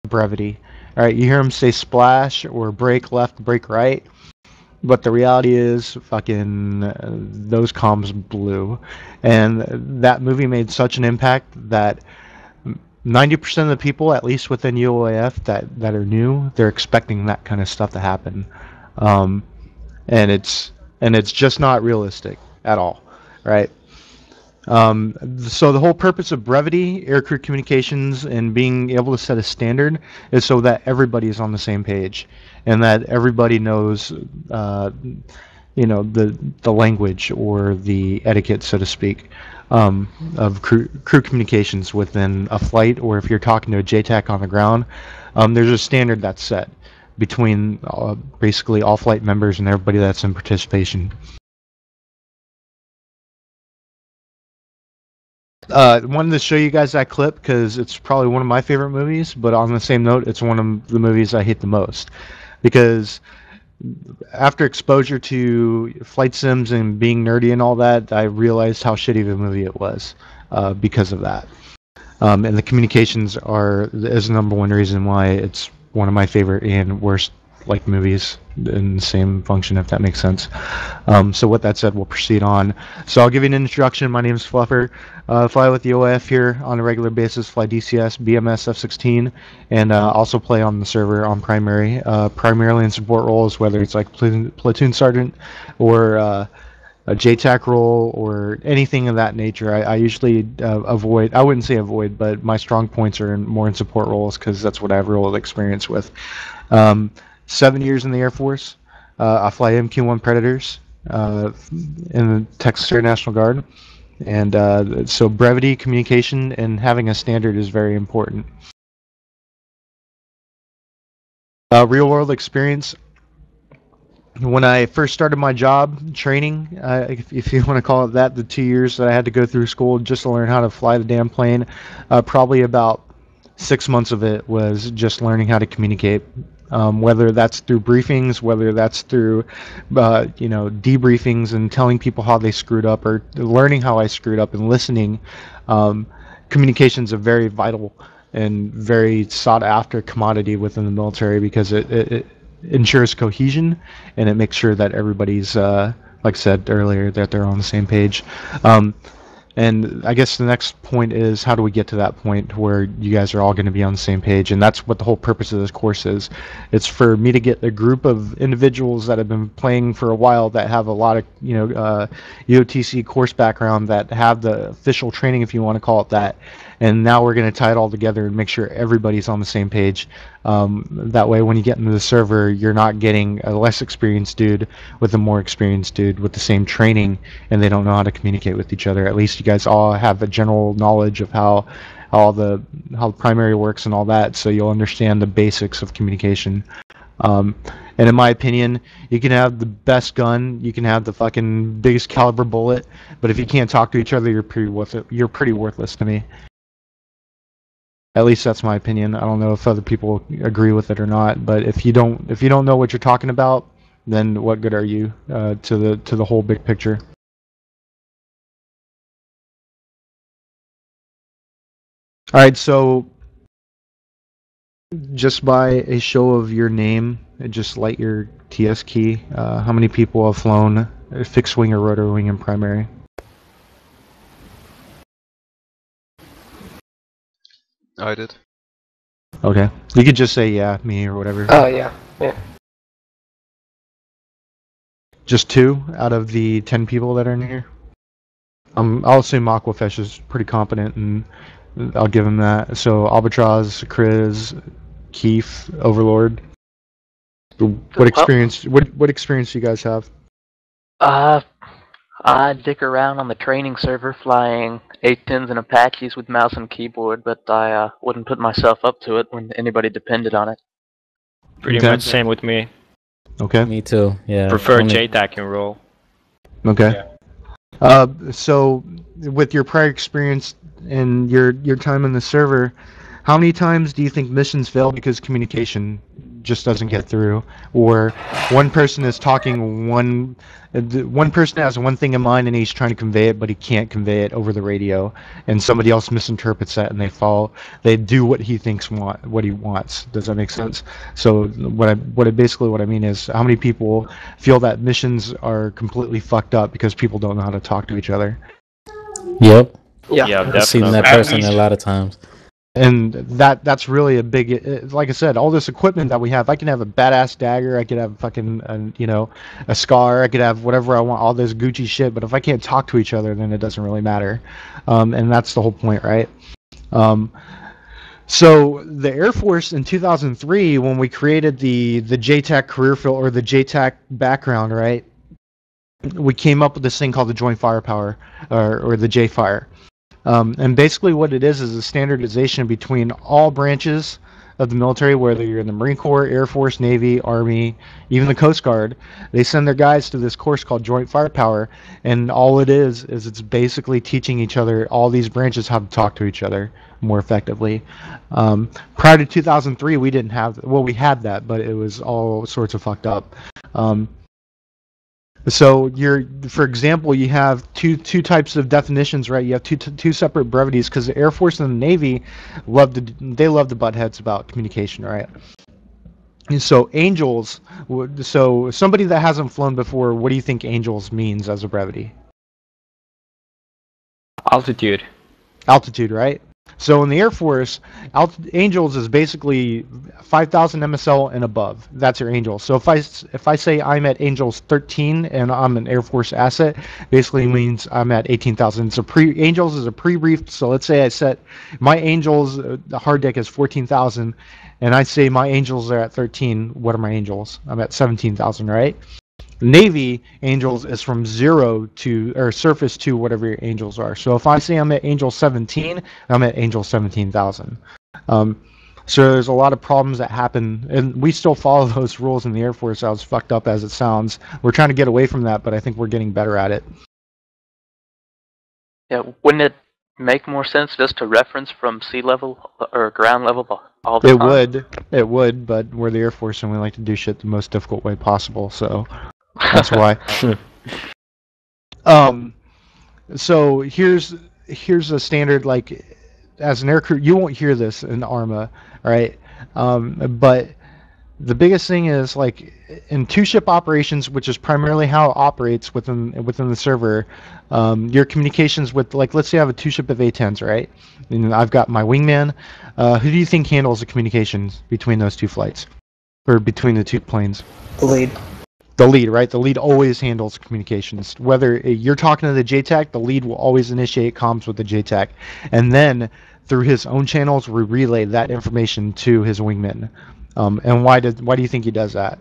brevity. All right, you hear them say splash or break left, break right, but the reality is, fucking those comms blew, and that movie made such an impact that 90% of the people, at least within UOAF, that are new, they're expecting that kind of stuff to happen, um, and it's just not realistic at all, right? So the whole purpose of brevity, aircrew communications, and being able to set a standard is so that everybody is on the same page, and that everybody knows, the language or the etiquette, so to speak, of crew communications within a flight, or if you're talking to a JTAC on the ground, there's a standard that's set between basically all flight members and everybody that's in participation. Wanted to show you guys that clip because it's probably one of my favorite movies, but on the same note, it's one of the movies I hate the most. Because after exposure to flight sims and being nerdy and all that, I realized how shitty of a movie it was because of that. And the communications is the number one reason why it's one of my favorite and worst like movies in the same function, if that makes sense. So with that said, we'll proceed on. So I'll give you an introduction. My name is Fluffer. Fly with the OF here on a regular basis, fly DCS, BMS, F-16, and also play on the server on primary, primarily in support roles, whether it's like platoon sergeant or a JTAC role or anything of that nature. I usually avoid, I wouldn't say avoid, but my strong points are more in support roles because that's what I have real experience with. 7 years in the Air Force. I fly MQ-1 Predators in the Texas Air National Guard. And so brevity, communication, and having a standard is very important. Real-world experience. When I first started my job, training, if you want to call it that, the 2 years that I had to go through school just to learn how to fly the damn plane, probably about 6 months of it was just learning how to communicate. Whether that's through briefings, whether that's through, debriefings and telling people how they screwed up, or learning how I screwed up and listening. Communication is a very vital and very sought-after commodity within the military because it ensures cohesion and it makes sure that everybody's, like I said earlier, that they're on the same page. And I guess the next point is, how do we get to that point where you guys are all going to be on the same page? And that's what the whole purpose of this course is. It's for me to get a group of individuals that have been playing for a while, that have a lot of UOTC course background, that have the official training, if you want to call it that. And now we're going to tie it all together and make sure everybody's on the same page. That way, when you get into the server, you're not getting a less experienced dude with a more experienced dude with the same training, and they don't know how to communicate with each other. At least you guys all have a general knowledge of how the primary works and all that, so you'll understand the basics of communication. And in my opinion, you can have the best gun, you can have the fucking biggest caliber bullet, but if you can't talk to each other, you're pretty worthless to me. At least that's my opinion. I don't know if other people agree with it or not, but if you don't know what you're talking about, then what good are you to the whole big picture? All right, so just by a show of your name, just light your TS key. How many people have flown fixed wing or rotor wing in primary? I did. Okay. You could just say yeah, me, or whatever. Oh, yeah. Just 2 out of the 10 people that are in here? I'll assume Aquafesh is pretty competent, and I'll give him that. So Albatross, Chris, Keith, Overlord. What experience do you guys have? I dick around on the training server flying A-10s and Apaches with mouse and keyboard, but I wouldn't put myself up to it when anybody depended on it. Pretty much same with me. Okay. Me too, yeah. Prefer JTAC and roll. Okay. Yeah. So with your prior experience and your time in the server, how many times do you think missions fail because communication just doesn't get through, or one person is talking one person has one thing in mind and he's trying to convey it, but he can't convey it over the radio, and somebody else misinterprets that and they do what he thinks what he wants. Does that make sense? So what I mean is, how many people feel that missions are completely fucked up because people don't know how to talk to each other? Yep. Yeah, I've seen that person a lot of times. And that's really a big, like I said, all this equipment that we have. I can have a badass dagger, I could have fucking a scar, I could have whatever I want, all this Gucci shit, but if I can't talk to each other, then it doesn't really matter. And that's the whole point, right? So the Air Force in 2003, when we created the JTAC career field, or the JTAC background, right, we came up with this thing called the Joint Firepower, or the J-Fire. And basically what it is a standardization between all branches of the military, whether you're in the Marine Corps, Air Force, Navy, Army, even the Coast Guard. They send their guys to this course called Joint Firepower, and all it is it's basically teaching each other, all these branches, how to talk to each other more effectively. Prior to 2003, we didn't have, well, we had that, but it was all sorts of fucked up. So for example, you have two types of definitions, right? You have two separate brevities, because the Air Force and the Navy love to butt heads about communication, right? And so angels, so somebody that hasn't flown before, what do you think angels means as a brevity? Altitude. Altitude, right? So in the Air Force, angels is basically 5,000 MSL and above. That's your angel. So if I say I'm at angels 13 and I'm an Air Force asset, basically means I'm at 18,000. So angels is a pre-brief. So let's say I set my angels, the hard deck is 14,000, and I say my angels are at 13. What are my angels? I'm at 17,000, right? Navy angels is from 0 to, or surface to, whatever your angels are. So if I say I'm at angel 17, I'm at angel 17,000. So there's a lot of problems that happen, and we still follow those rules in the Air Force, as fucked up as it sounds. We're trying to get away from that, but I think we're getting better at it. Yeah, wouldn't it make more sense just to reference from sea level or ground level all the time? It would, but we're the Air Force and we like to do shit the most difficult way possible, so that's why. So here's a standard, like, as an aircrew, you won't hear this in ARMA, right? But the biggest thing is, like, in two-ship operations, which is primarily how it operates within the server, your communications with, like, let's say I have a two-ship of A-10s, right? And I've got my wingman. Who do you think handles the communications between those two flights, or between the two planes? The lead. The lead, right? The lead always handles communications. Whether you're talking to the JTAC, the lead will always initiate comms with the JTAC, and then through his own channels, we relay that information to his wingman. And why do you think he does that?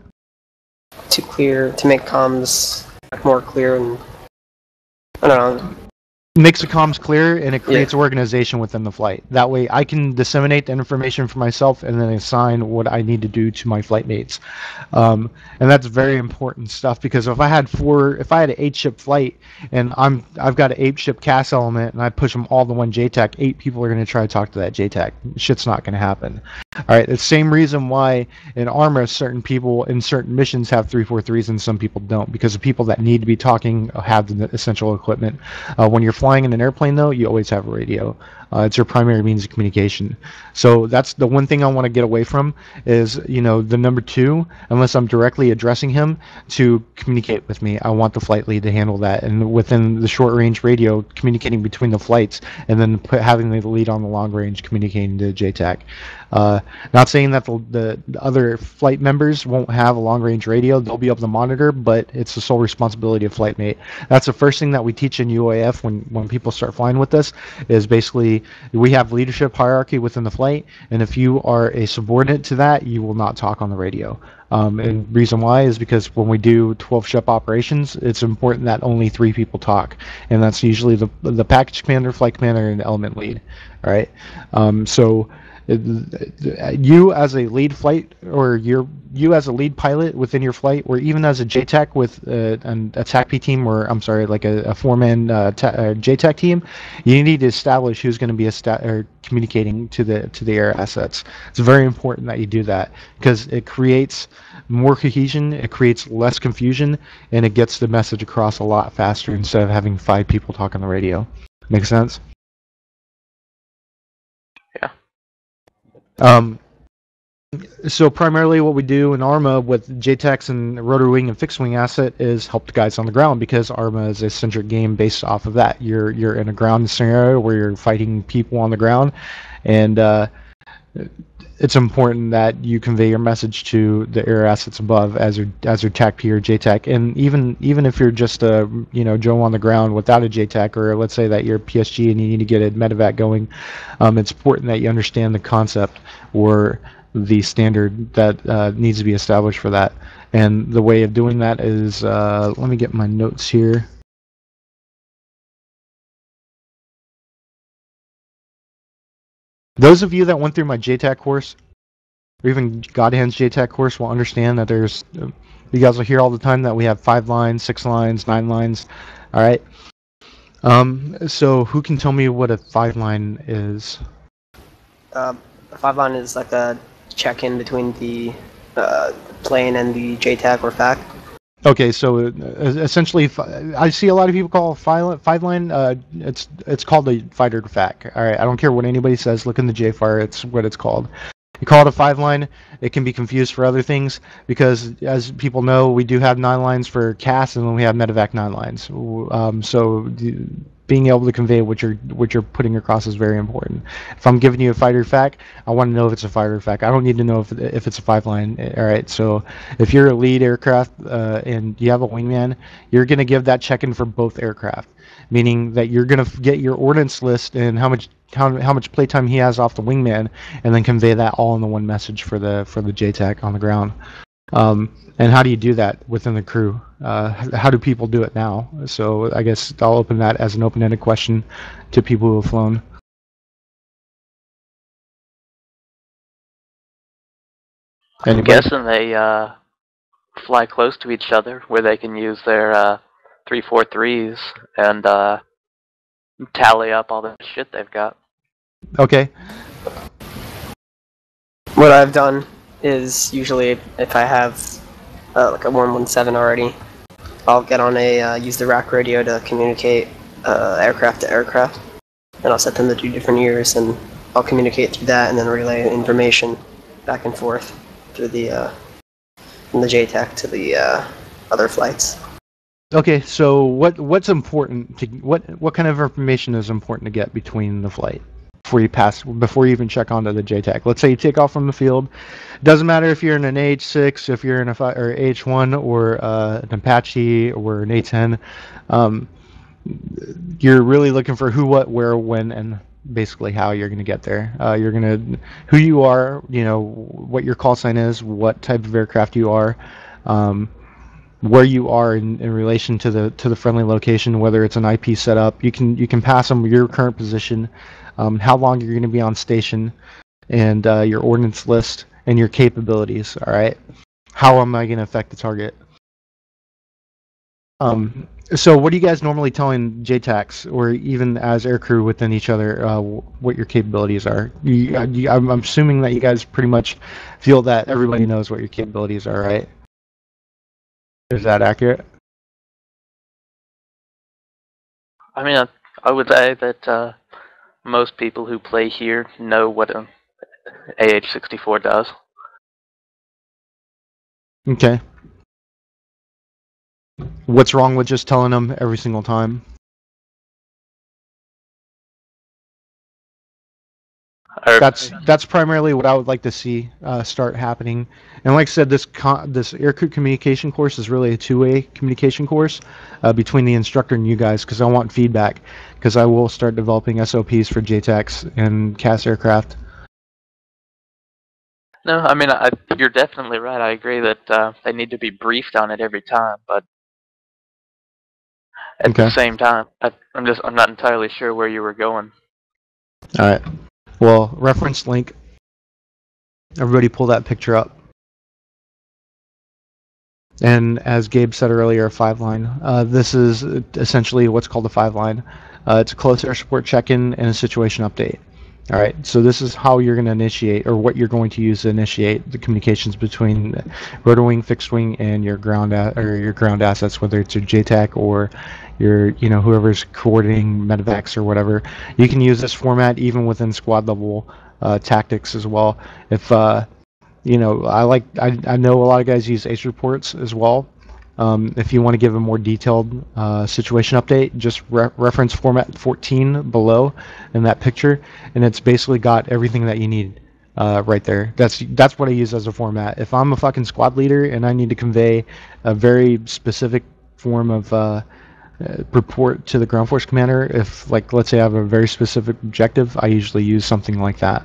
To make comms more clear, and I don't know. Makes the comms clear, and it creates organization within the flight. That way I can disseminate the information for myself and then assign what I need to do to my flight mates. And that's very important stuff, because if I had an 8-ship flight and I've got an 8-ship CAS element and I push them all to one JTAC, 8 people are going to try to talk to that JTAC. Shit's not going to happen. All right, the same reason why in ARMA certain people in certain missions have 343s and some people don't, because the people that need to be talking have the essential equipment. When you're flying in an airplane, though, you always have a radio. It's your primary means of communication. So that's the one thing I want to get away from, is, the number 2, unless I'm directly addressing him, to communicate with me. I want the flight lead to handle that, and within the short range radio, communicating between the flights, and then having the lead on the long range communicating to JTAC. Not saying that the other flight members won't have a long range radio. They'll be able to monitor, but it's the sole responsibility of flight mate. That's the first thing that we teach in UAF when people start flying with us, is basically we have leadership hierarchy within the flight, and if you are a subordinate to that, you will not talk on the radio. And reason why is because when we do 12-ship operations, it's important that only 3 people talk, and that's usually the package commander, flight commander, and element lead. All right. So You as a lead flight, or you as a lead pilot within your flight, or even as a JTAC with an TACP team, or I'm sorry, like a four-man JTAC team, you need to establish who's going to be communicating to the air assets. It's very important that you do that because it creates more cohesion, it creates less confusion, and it gets the message across a lot faster instead of having 5 people talk on the radio. Make sense? Yeah. So primarily what we do in ARMA with JTACs and rotor wing and fixed wing asset is help the guys on the ground, because ARMA is a centric game based off of that. You're in a ground scenario where you're fighting people on the ground, and it's important that you convey your message to the air assets above as your TACP or JTAC. And even if you're just a Joe on the ground without a JTAC, or let's say that you're PSG and you need to get a medevac going, it's important that you understand the concept or the standard that needs to be established for that. And the way of doing that is, let me get my notes here. Those of you that went through my JTAC course, or even Godhand's JTAC course, will understand that there's, you guys will hear all the time that we have 5 lines, 6 lines, 9 lines. All right. So who can tell me what a 5 line is? A 5 line is like a check-in between the plane and the JTAC or FAC. Okay, so essentially, I see a lot of people call 5 line. It's called a fighter to FAC. All right, I don't care what anybody says. Look in the JFAR. It's what it's called. You call it a 5 line. It can be confused for other things because, as people know, we do have 9 lines for CAS, and then we have medevac 9 lines. So being able to convey what you're putting across is very important. If I'm giving you a fighter FAC, I want to know if it's a fighter FAC. I don't need to know if it's a 5 line. All right. So if you're a lead aircraft and you have a wingman, you're going to give that check-in for both aircraft, meaning that you're going to get your ordnance list and how much playtime he has off the wingman, and then convey that all in the one message for the JTAC on the ground. And how do you do that within the crew? How do people do it now? So I guess I'll open that as an open-ended question to people who have flown. I'm guessing they fly close to each other where they can use their 343s and tally up all the shit they've got. Okay. What I've done is usually if I have like a 117 already, I'll get on use the rack radio to communicate aircraft to aircraft, and I'll set them to 2 different ears, and I'll communicate through that and then relay information back and forth through from the JTAC to the other flights. Okay, so what's important to what kind of information is important to get between the flight before you even check onto the JTAC? Let's say you take off from the field. Doesn't matter if you're in an AH-6, if you're in a or AH-1, or an Apache, or an A-10. You're really looking for who, what, where, when, and basically how you're going to get there. Who you are, what your call sign is, what type of aircraft you are, where you are in relation to the friendly location, whether it's an IP setup. You can pass them your current position, how long you're going to be on station, and your ordnance list and your capabilities. All right, how am I going to affect the target? So what are you guys normally telling JTACs, or even as aircrew within each other, what your capabilities are? I'm assuming that you guys pretty much feel that everybody knows what your capabilities are, right? Is that accurate? I mean, I would say that most people who play here know what an AH-64 does. Okay. What's wrong with just telling them every single time? That's primarily what I would like to see start happening. And like I said, this Aircrew Communication Course is really a 2-way communication course between the instructor and you guys, because I want feedback, because I will start developing SOPs for JTACs and CAS aircraft. No, I mean, you're definitely right. I agree that they need to be briefed on it every time, but at the same time, I'm not entirely sure where you were going. All right. Well, reference link Everybody pull that picture up. And as Gabe said earlier, a 5-line. This is essentially what's called a 5-line. It's a close air support check-in and a situation update. All right, so this is how you're going to initiate, or what you're going to use to initiate the communications between rotor wing, fixed wing, and your ground your ground assets, whether it's your JTAC or your whoever's coordinating medevacs or whatever. You can use this format even within squad level tactics as well. If I know a lot of guys use ACE reports as well. If you want to give a more detailed situation update, just reference format 14 below in that picture, and it's basically got everything that you need right there. That's what I use as a format. If I'm a fucking squad leader and I need to convey a very specific form of report to the ground force commander, if, like, let's say I have a very specific objective, I usually use something like that.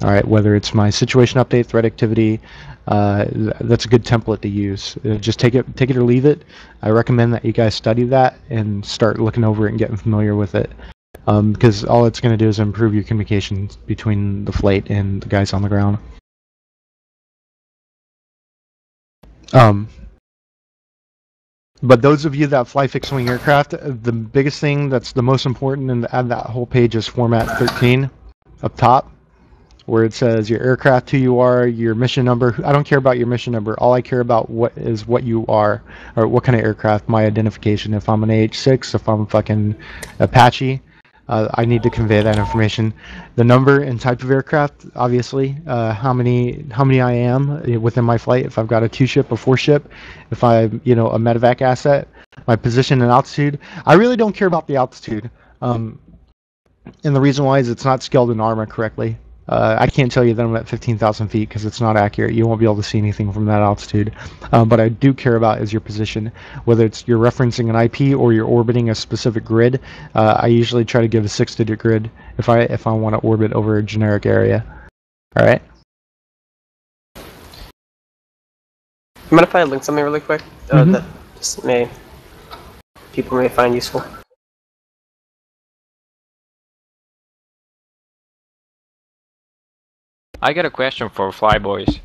All right, whether it's my situation update, threat activity, that's a good template to use. Just take it or leave it. I recommend that you guys study that and start looking over it and getting familiar with it, because all it's going to do is improve your communications between the flight and the guys on the ground. But those of you that fly fixed-wing aircraft, the biggest thing that's the most important in that whole page is format 13 up top, where it says your aircraft, who you are, your mission number. I don't care about your mission number. All I care about is what you are, or what kind of aircraft, my identification. If I'm an AH-6, if I'm a fucking Apache, I need to convey that information. The number and type of aircraft, obviously, how many I am within my flight, if I've got a 2-ship, a 4-ship, if I'm, a medevac asset, my position and altitude. I really don't care about the altitude. And the reason why is it's not scaled in ARMA correctly. I can't tell you that I'm at 15,000 feet because it's not accurate. You won't be able to see anything from that altitude. But I do care about is your position, whether it's you're referencing an IP or you're orbiting a specific grid. I usually try to give a 6-digit grid if I want to orbit over a generic area. All right. You mind if I link something really quick that people may find useful? I got a question for Flyboys.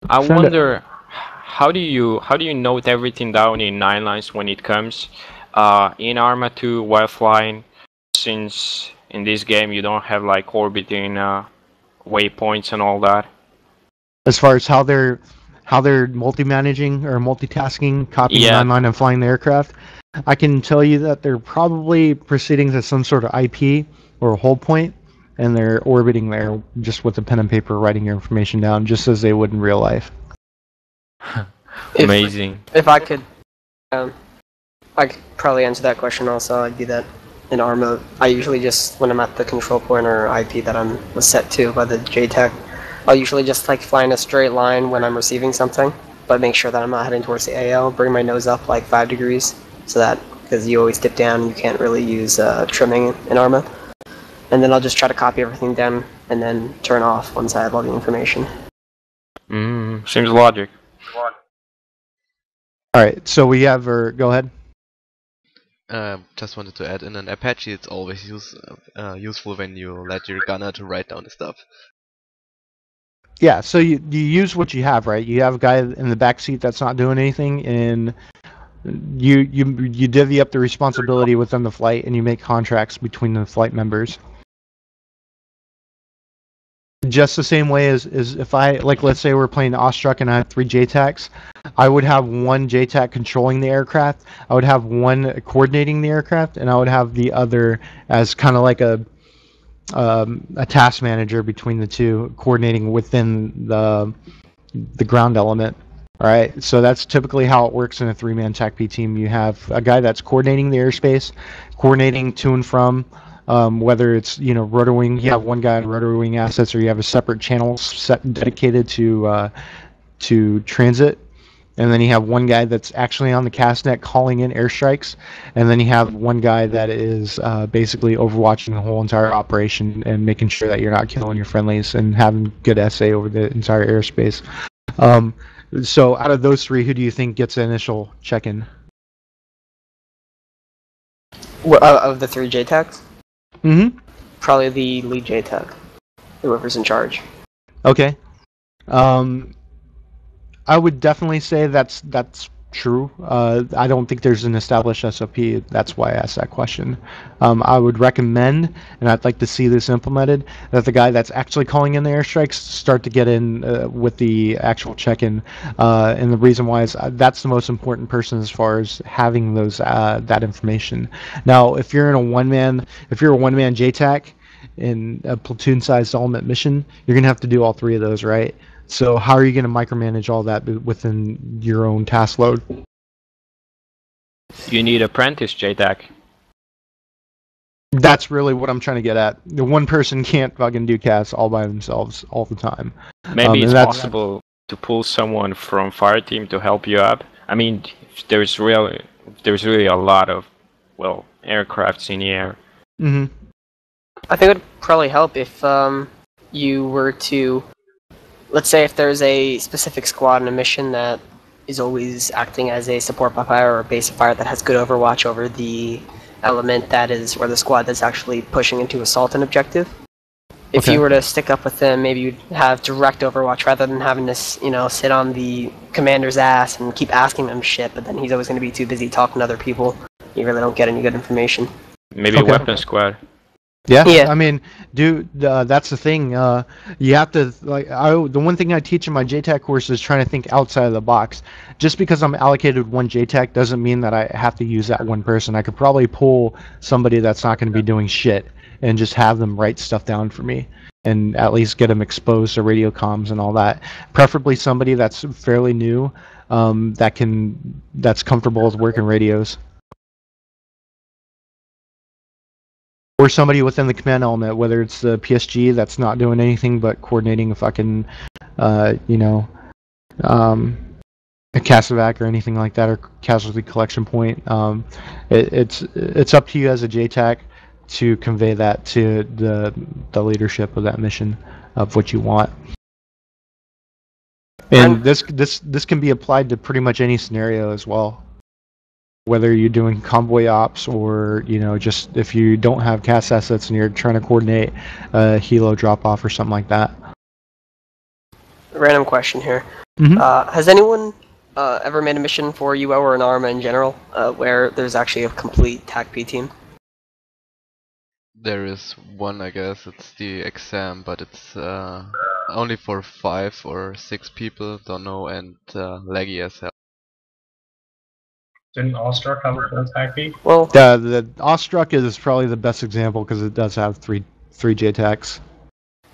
I wonder how do you note everything down in 9 lines when it comes in Arma 2 while flying, since in this game you don't have like orbiting waypoints and all that. As far as how they're multi-managing or multitasking, copying the 9 line and flying the aircraft, I can tell you that they're probably proceeding to some sort of IP or a hold point, and they're orbiting there just with a pen and paper, writing your information down, just as they would in real life. Amazing. If I could, I could probably answer that question also. I'd do that in ARMA. I usually just, when I'm at the control point or IP that was set to by the JTAC, I'll usually just like fly in a straight line when I'm receiving something, but make sure that I'm not heading towards the AL, bring my nose up like 5 degrees, so that, because you always dip down, you can't really use trimming in ARMA. And then I'll just try to copy everything down and then turn off once I have all the information. Seems logic. Alright, so we have go ahead. Just wanted to add, in an Apache it's always useful when you let your gunner to write down the stuff. Yeah, so you use what you have, right? You have a guy in the back seat that's not doing anything, and you divvy up the responsibility within the flight, and you make contracts between the flight members. Just the same way as if I, like, let's say we're playing Awestruck and I have 3 JTACs, I would have one JTAC controlling the aircraft, I would have one coordinating the aircraft, and I would have the other as kind of like a task manager between the two, coordinating within the ground element. All right, so that's typically how it works in a 3-man TACP team. You have a guy that's coordinating the airspace, coordinating to and from, whether it's rotor wing. You have one guy on rotor wing assets, or you have a separate channel set dedicated to transit. And then you have one guy that's actually on the castnet calling in airstrikes, and then you have one guy that is basically overwatching the whole entire operation and making sure that you're not killing your friendlies and having good SA over the entire airspace. So out of those 3, who do you think gets the initial check-in? Of the 3 JTACs? Mm-hmm. Probably the lead JTAC. whoever's in charge. Okay. I would definitely say that's true. I don't think there's an established SOP. That's why I asked that question. I would recommend, and I'd like to see this implemented, that the guy that's actually calling in the airstrikes start to get in with the actual check-in. And the reason why is that's the most important person as far as having those that information. Now, if you're a one-man JTAC in a platoon-sized element mission, you're gonna have to do all three of those, right? So how are you going to micromanage all that within your own task load? You need apprentice JTAC. That's really what I'm trying to get at. The one person can't fucking do casts all by themselves all the time. Maybe it's possible to pull someone from fire team to help you up. I mean, there's really a lot of, well, aircrafts in the air. Mm-hmm. I think it would probably help if you were to, let's say if there's a specific squad in a mission that is always acting as a support by fire or a base of fire that has good overwatch over the element that is, or the squad that's actually pushing into assault an objective. If you were to stick up with them, maybe you'd have direct overwatch rather than having to, sit on the commander's ass and keep asking them shit, but then he's always going to be too busy talking to other people. You really don't get any good information. Maybe a weapon squad. Yeah, I mean, dude, that's the thing. You have to, the one thing I teach in my JTAC course is trying to think outside of the box. Just because I'm allocated one JTAC doesn't mean that I have to use that one person. I could probably pull somebody that's not going to be doing shit and just have them write stuff down for me and at least get them exposed to radio comms and all that. Preferably somebody that's fairly new, that's comfortable with working radios. Or somebody within the command element, whether it's the PSG that's not doing anything but coordinating a fucking, a CASEVAC or anything like that, or casualty collection point. It's up to you as a JTAC to convey that to the leadership of that mission of what you want. And this can be applied to pretty much any scenario as well. Whether you're doing convoy ops or, just if you don't have CAS assets and you're trying to coordinate a helo drop-off or something like that. Random question here. Mm-hmm. Has anyone ever made a mission for UO or an ARMA in general where there's actually a complete TAC-P team? There is one, I guess. It's the exam, but it's only for 5 or 6 people, don't know, and laggy as hell. Didn't Awestruck have a full TAC-P? Well, the Awestruck is probably the best example because it does have three JTACs.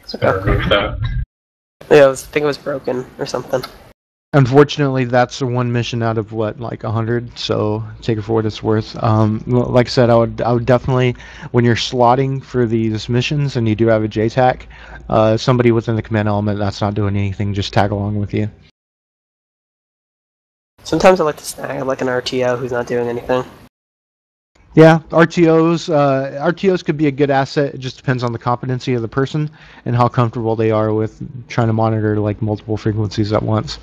It's better than that. Yeah, I think it was broken or something. Unfortunately, that's the one mission out of what, like 100. So take it for what it's worth. Like I said, I would definitely, when you're slotting for these missions and you do have a JTAC, somebody within the command element that's not doing anything, just tag along with you. Sometimes I like to snag like an RTO who's not doing anything. Yeah, RTOs could be a good asset. It just depends on the competency of the person and how comfortable they are with trying to monitor like multiple frequencies at once.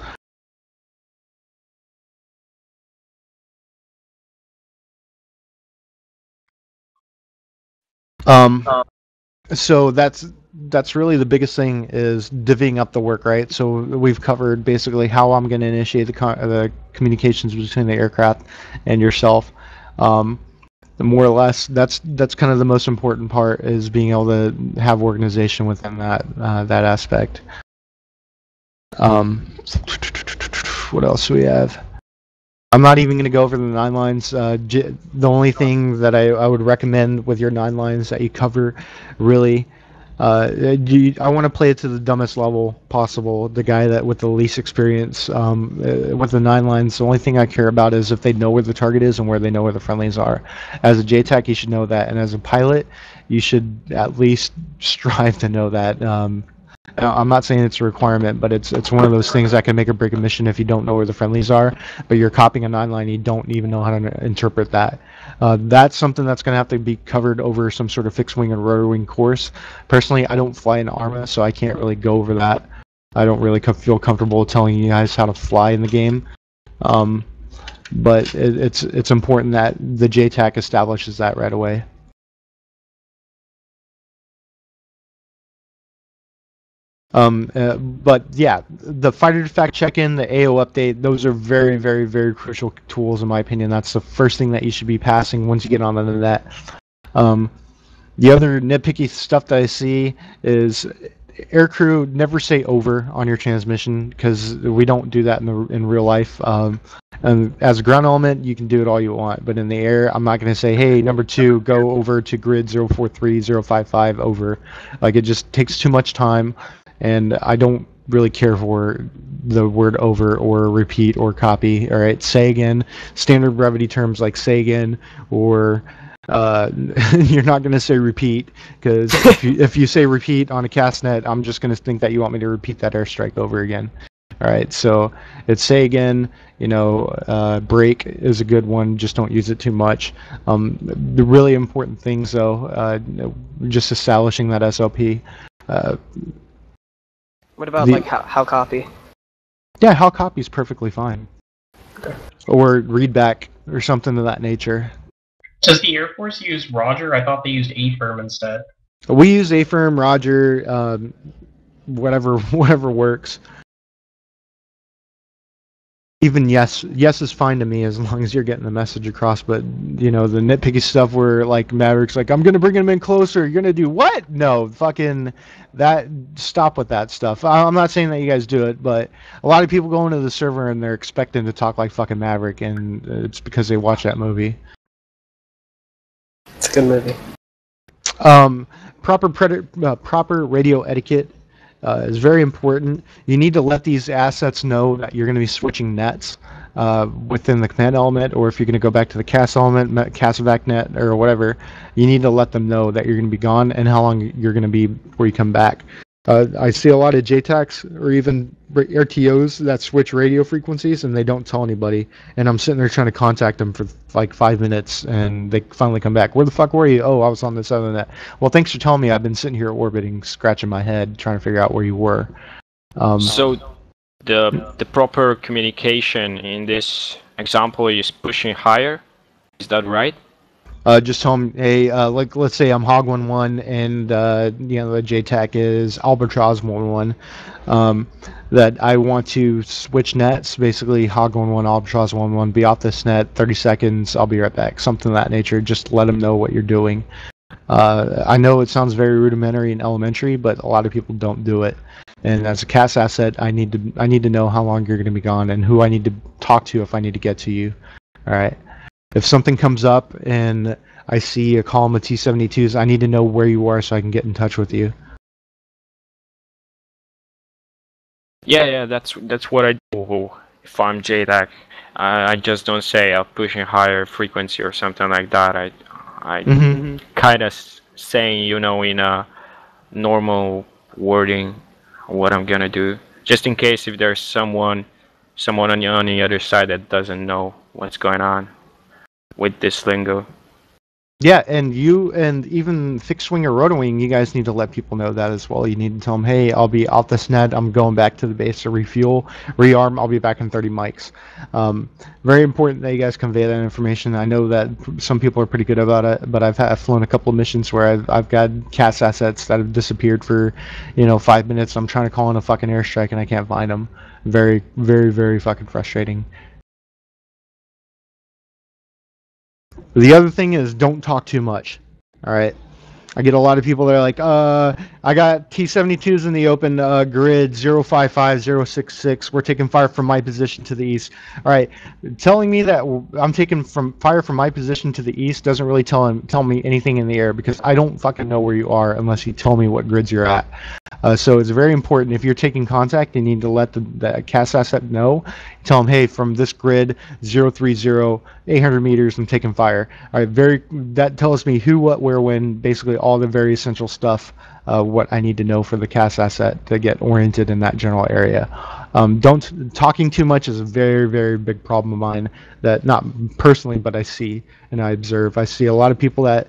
So that's really the biggest thing is divvying up the work, right? So we've covered basically how I'm going to initiate the communications between the aircraft and yourself. More or less, that's kind of the most important part is being able to have organization within that aspect. What else do we have? I'm not even going to go over the 9 lines. The only thing that I would recommend with your 9 lines that you cover, really, I want to play it to the dumbest level possible. The guy that with the least experience with the 9 lines, the only thing I care about is if they know where the target is and where they know where the friendlies are. As a JTAC, you should know that, and as a pilot, you should at least strive to know that. I'm not saying it's a requirement, but it's one of those things that can make or break a mission if you don't know where the friendlies are, but you're copying a 9 line, you don't even know how to interpret that. That's something that's going to have to be covered over some sort of fixed wing and rotor wing course. Personally, I don't fly in ARMA, so I can't really go over that. I don't really feel comfortable telling you guys how to fly in the game. But it's important that the JTAC establishes that right away. But yeah, the fighter fact check-in, the AO update, those are very, very, very crucial tools in my opinion. That's the first thing that you should be passing once you get on the net. The other nitpicky stuff that I see is aircrew, never say over on your transmission, because we don't do that in real life. And as a ground element, you can do it all you want, but in the air, I'm not going to say, hey, number 2, go over to grid 043, 055 over. Like, it just takes too much time, and I don't really care for the word over or repeat or copy. All right, say again. Standard brevity terms like say again or you're not going to say repeat, because if you say repeat on a castnet, I'm just going to think that you want me to repeat that airstrike over again. All right, so it's say again, break is a good one, just don't use it too much. The really important things, though, just establishing that SLP. What about like how copy? Yeah, how copy is perfectly fine. Or read back or something of that nature. Does the Air Force use Roger? I thought they used AFIRM instead. We use AFIRM, Roger, whatever works. Even yes is fine to me as long as you're getting the message across. But the nitpicky stuff where like Maverick's like, I'm gonna bring him in closer. You're gonna do what? No, fucking that. Stop with that stuff. I'm not saying that you guys do it, but a lot of people go into the server and they're expecting to talk like fucking Maverick, and it's because they watch that movie. It's a good movie. Proper radio etiquette is very important. You need to let these assets know that you're going to be switching nets within the command element, or if you're going to go back to the CAS element, CASEVAC net, or whatever, you need to let them know that you're going to be gone and how long you're going to be before you come back. I see a lot of JTACs or even RTOs that switch radio frequencies and they don't tell anybody. And I'm sitting there trying to contact them for like 5 minutes and they finally come back. Where the fuck were you? Oh, I was on this other net. Well, thanks for telling me. I've been sitting here orbiting, scratching my head, trying to figure out where you were. So the proper communication in this example is pushing higher. Is that right? Just tell them, hey, like let's say I'm Hog 11 and the JTAC is Albatross 11. That I want to switch nets, basically Hog 11, Albatross 11, be off this net, 30 seconds, I'll be right back, something of that nature. Just let them know what you're doing. I know it sounds very rudimentary and elementary, but a lot of people don't do it. And as a CAS asset, I need to know how long you're going to be gone and who I need to talk to if I need to get to you. All right. If something comes up and I see a column of T-72s, I need to know where you are so I can get in touch with you. Yeah, that's what I do if I'm JTAC. I just don't say I'm pushing higher frequency or something like that. I kind of saying, in a normal wording what I'm gonna do, just in case if there's someone on the other side that doesn't know what's going on with this lingo. Yeah, and you and even fixed wing or rotor wing, you guys need to let people know that as well. You need to tell them, hey, I'll be off this net, I'm going back to the base to refuel, rearm, I'll be back in 30 mics. Very important that you guys convey that information. I know that some people are pretty good about it, but I've flown a couple of missions where I've got CAS assets that have disappeared for 5 minutes. I'm trying to call in a fucking airstrike and I can't find them. Very, very, very fucking frustrating. The other thing is, don't talk too much. All right. I get a lot of people that are like, I got T-72s in the open grid 055, 066. We're taking fire from my position to the east. All right. Telling me that I'm taking fire from my position to the east doesn't really tell me anything in the air, because I don't fucking know where you are unless you tell me what grids you're at. So it's very important. If you're taking contact, you need to let the CAS asset know. Tell them, hey, from this grid 030, 800 meters, I'm taking fire. All right, that tells me who, what, where, when, basically all the very essential stuff, what I need to know for the CAS asset to get oriented in that general area. Talking too much is a very, very big problem of mine, that not personally, but I see and I observe. I see a lot of people that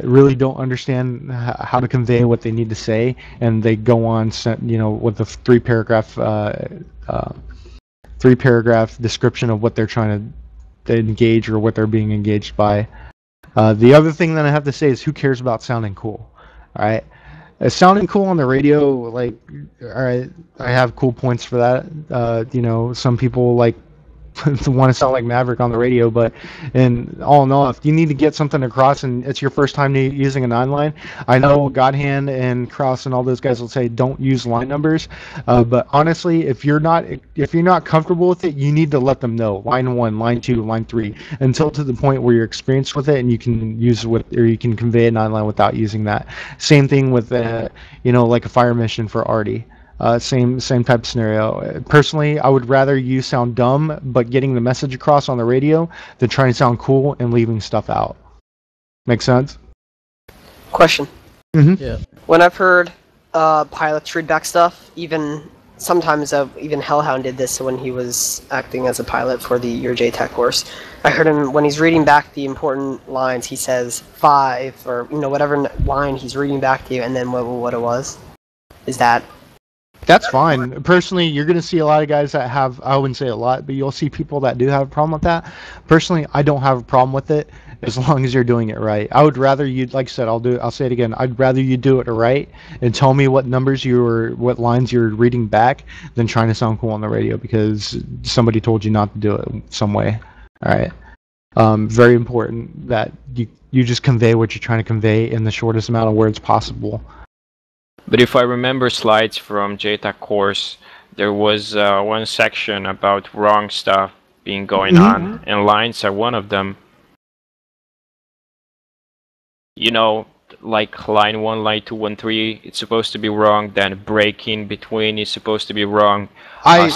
really don't understand how to convey what they need to say, and they go on, with the three paragraph description of what they're trying to engage or what they're being engaged by. The other thing that I have to say is, who cares about sounding cool? All right. Sounding cool on the radio, like, all right, I have cool points for that. You know, some people like want to sound like Maverick on the radio, but in all, if you need to get something across and it's your first time using a 9-line, I know Godhand and Kraus and all those guys will say don't use line numbers, but honestly, if you're not comfortable with it, you need to let them know line 1, line 2, line 3, until to the point where you're experienced with it and you can use it with, or you can convey a 9-line without using that. Same thing with you know, like a fire mission for Artie. Same type of scenario. Personally, I would rather you sound dumb but getting the message across on the radio than trying to sound cool and leaving stuff out. Make sense? Question. Yeah. When I've heard pilots read back stuff, even sometimes even Hellhound did this when he was acting as a pilot for your JTAC course. I heard him when he's reading back the important lines. He says 5 or whatever line he's reading back to you, and then what it was. Is that? That's fine. Personally, you're going to see a lot of guys that have, I wouldn't say a lot, but you'll see people that do have a problem with that. Personally, I don't have a problem with it as long as you're doing it right. I would rather you, like I said, I'll say it again, I'd rather you do it right and tell me what what lines you're reading back than trying to sound cool on the radio because somebody told you not to do it some way. All right. Very important that you just convey what you're trying to convey in the shortest amount of words possible. But if I remember slides from JTAC course, there was one section about wrong stuff being going on, and lines are one of them. You know, like line 1, line 2, 1, 3, it's supposed to be wrong. Then breaking between is supposed to be wrong. I'll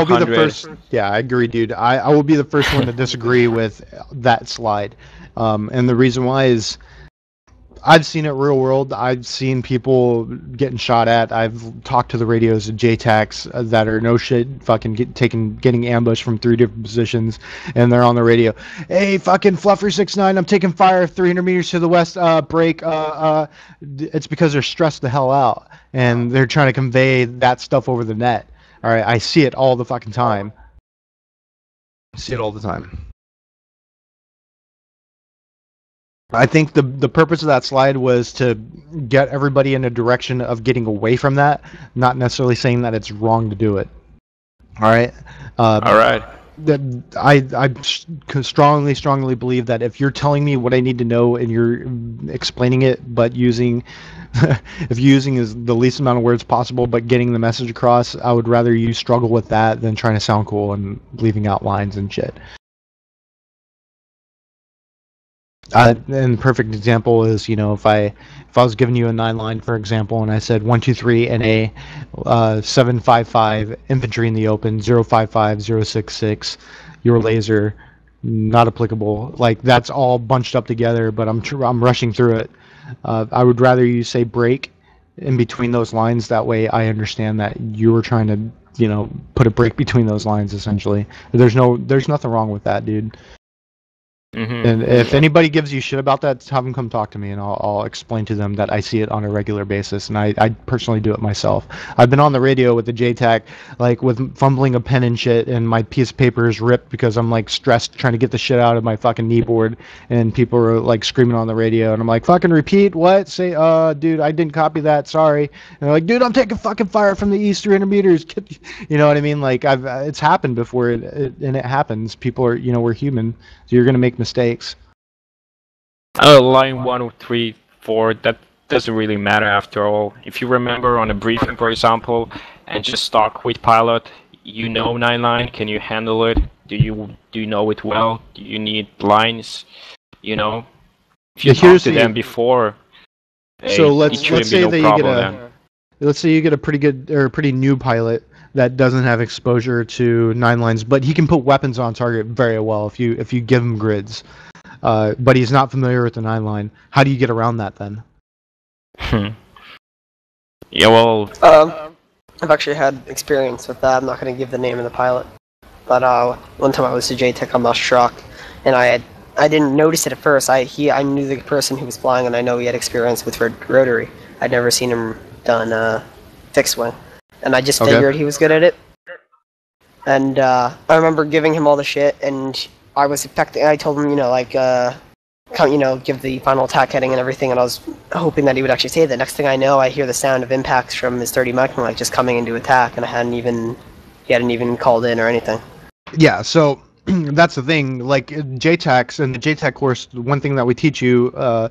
be the first. Yeah, I agree, dude. I will be the first one to disagree with that slide, and the reason why is, I've seen it real world. I've seen people getting shot at. I've talked to the radios of JTACs that are no shit fucking getting ambushed from 3 different positions, and they're on the radio. Hey, fucking Fluffer 6-9, I'm taking fire 300 meters to the west. Break. It's because they're stressed the hell out, and they're trying to convey that stuff over the net. All right, I see it all the fucking time. I see it all the time. I think the purpose of that slide was to get everybody in a direction of getting away from that, not necessarily saying that it's wrong to do it. All right. All right. I strongly believe that if you're telling me what I need to know and you're explaining it, but using if using is the least amount of words possible, but getting the message across, I would rather you struggle with that than trying to sound cool and leaving out lines and shit. And perfect example is, if I was giving you a 9-line, for example, and I said 123 NA 755 infantry in the open 055 066 your laser not applicable, like that's all bunched up together, but I'm rushing through it. I would rather you say break in between those lines, that way I understand that you were trying to put a break between those lines essentially. There's nothing wrong with that, dude. And if anybody gives you shit about that, have them come talk to me, and I'll explain to them that I see it on a regular basis, and I personally do it myself. I've been on the radio with the JTAC, like with fumbling a pen and shit, and my piece of paper is ripped because I'm like stressed trying to get the shit out of my fucking kneeboard, and people are like screaming on the radio, and I'm like, fucking repeat, what? Say, dude, I didn't copy that, sorry. And they're like, dude, I'm taking fucking fire from the east 300 meters. You know what I mean? Like, it's happened before, and it happens. People are, we're human, so you're gonna make mistakes. Line 1, 3, 4, that doesn't really matter after all. If you remember on a briefing, for example, and just talk with pilot, 9-line, can you handle it? Do you know it well? Do you need lines? If you talk to them before, so let's say that let's say you get a pretty good or a pretty new pilot that doesn't have exposure to 9-lines, but he can put weapons on target very well if you give him grids. But he's not familiar with the 9-line. How do you get around that then? Yeah, well, I've actually had experience with that. I'm not going to give the name of the pilot, but one time I was to JTAC on Moss Truck, and I didn't notice it at first. I knew the person who was flying, and I know he had experience with rotary. I'd never seen him done fixed wing, and I just figured he was good at it. And I remember giving him all the shit, and I was expecting. I told him, kind give the final attack heading and everything, and I was hoping that he would actually say that. Next thing I know, I hear the sound of impacts from his 30 micron, like just coming into attack, and he hadn't even called in or anything. Yeah, so that's the thing. Like JTACs and the JTAC course, one thing that we teach you, I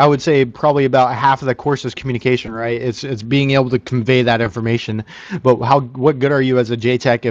would say probably about half of the course is communication, right? It's being able to convey that information. But what good are you as a JTAC if